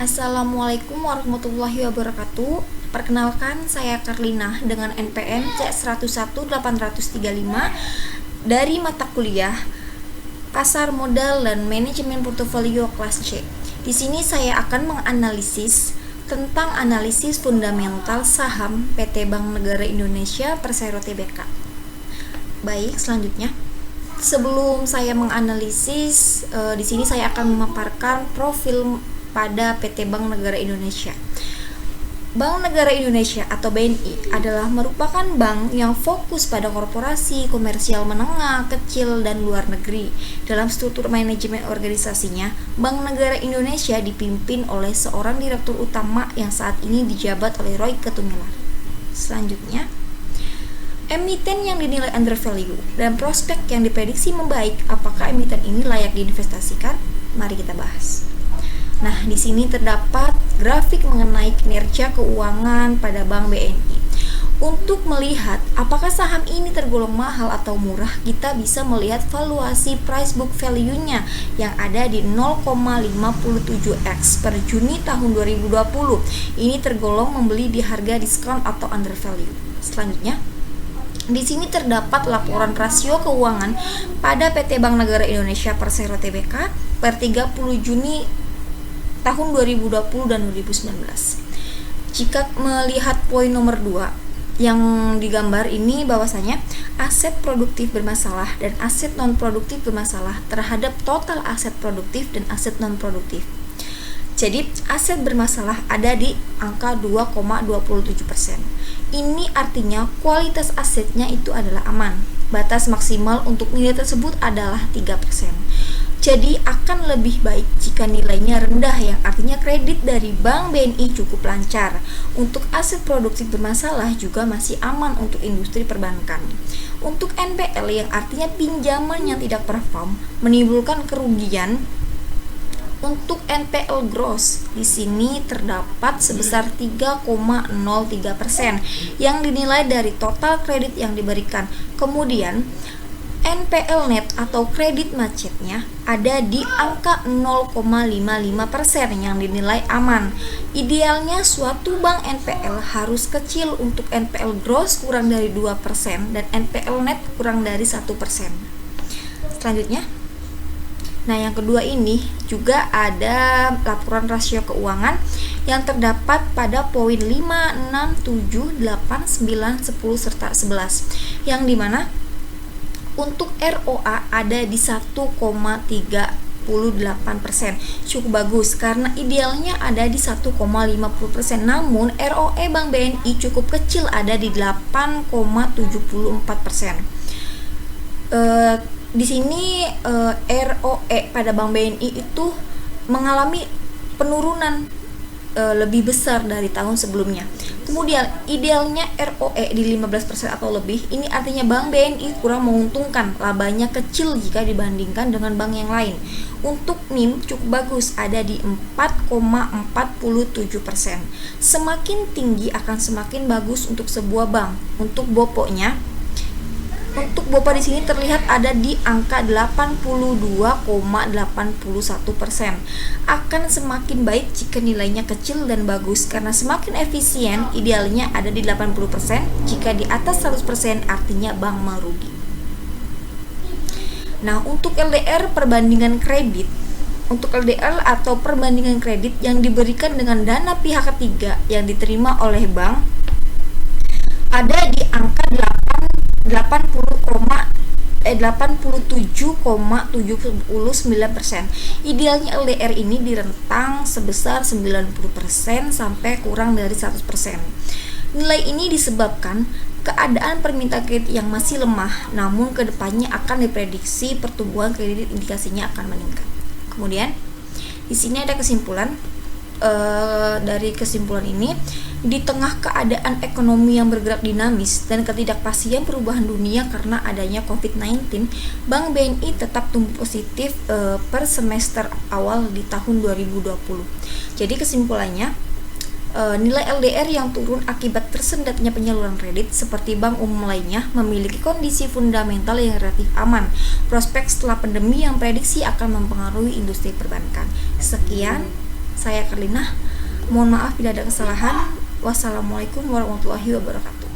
Assalamualaikum warahmatullahi wabarakatuh. Perkenalkan, saya Karlina dengan NPM C101835 dari mata kuliah Pasar Modal dan Manajemen Portofolio kelas C. Di sini saya akan menganalisis tentang analisis fundamental saham PT Bank Negara Indonesia Persero Tbk. Baik, selanjutnya sebelum saya menganalisis, di sini saya akan memaparkan profil pada PT Bank Negara Indonesia. Bank Negara Indonesia atau BNI adalah merupakan bank yang fokus pada korporasi, komersial menengah, kecil, dan luar negeri. Dalam struktur manajemen organisasinya, Bank Negara Indonesia dipimpin oleh seorang direktur utama yang saat ini dijabat oleh Roy Ketumilar. Selanjutnya, emiten yang dinilai under value dan prospek yang diprediksi membaik. Apakah emiten ini layak diinvestasikan? Mari kita bahas. Nah, di sini terdapat grafik mengenai kinerja keuangan pada Bank BNI. Untuk melihat apakah saham ini tergolong mahal atau murah, kita bisa melihat valuasi price book value-nya yang ada di 0,57x per Juni tahun 2020. Ini tergolong membeli di harga diskon atau under value. Selanjutnya, di sini terdapat laporan rasio keuangan pada PT Bank Negara Indonesia Persero Tbk per 30 Juni tahun 2020 dan 2019. Jika melihat poin nomor 2 yang digambar ini, bahwasanya aset produktif bermasalah dan aset non produktif bermasalah terhadap total aset produktif dan aset non produktif. Jadi aset bermasalah ada di angka 2,27%. Ini artinya kualitas asetnya itu adalah aman. Batas maksimal untuk nilai tersebut adalah 3%. Jadi akan lebih baik jika nilainya rendah, yang artinya kredit dari Bank BNI cukup lancar. Untuk aset produktif bermasalah juga masih aman untuk industri perbankan. Untuk NPL yang artinya pinjaman yang tidak perform menimbulkan kerugian. Untuk NPL gross di sini terdapat sebesar 3,03% yang dinilai dari total kredit yang diberikan. Kemudian NPL net atau kredit macetnya ada di angka 0,55% yang dinilai aman. Idealnya suatu bank NPL harus kecil untuk NPL gross kurang dari 2% dan NPL net kurang dari 1%. Selanjutnya, nah yang kedua ini juga ada laporan rasio keuangan yang terdapat pada poin 5, 6, 7, 8, 9, 10, serta 11, yang dimana untuk ROA ada di 1,38%. Cukup bagus karena idealnya ada di 1,50%. Namun ROE Bank BNI cukup kecil, ada di 8,74%. Di sini ROE pada Bank BNI itu mengalami penurunan lebih besar dari tahun sebelumnya. Kemudian idealnya ROE di 15% atau lebih. Ini artinya Bank BNI kurang menguntungkan, labanya kecil jika dibandingkan dengan bank yang lain. Untuk NIM cukup bagus, ada di 4,47%. Semakin tinggi akan semakin bagus untuk sebuah bank. Untuk BOPO-nya, untuk BOPA di sini terlihat ada di angka 82,81%. Akan semakin baik jika nilainya kecil dan bagus, karena semakin efisien idealnya ada di 80%. Jika di atas 100% artinya bank merugi. Nah, untuk LDR perbandingan kredit, untuk LDR atau perbandingan kredit yang diberikan dengan dana pihak ketiga yang diterima oleh bank ada di angka 87,79%. Idealnya LDR ini di rentang sebesar 90% sampai kurang dari 100%. Nilai ini disebabkan keadaan permintaan kredit yang masih lemah, namun kedepannya akan diprediksi pertumbuhan kredit indikasinya akan meningkat. Kemudian di sini ada kesimpulan. Dari kesimpulan ini, di tengah keadaan ekonomi yang bergerak dinamis dan ketidakpastian perubahan dunia karena adanya COVID-19, Bank BNI tetap tumbuh positif per semester awal di tahun 2020. Jadi kesimpulannya, nilai LDR yang turun akibat tersendatnya penyaluran kredit seperti bank umum lainnya memiliki kondisi fundamental yang relatif aman. Prospek setelah pandemi yang prediksi akan mempengaruhi industri perbankan. Sekian. Saya Karlina. Mohon maaf bila ada kesalahan. Wassalamualaikum warahmatullahi wabarakatuh.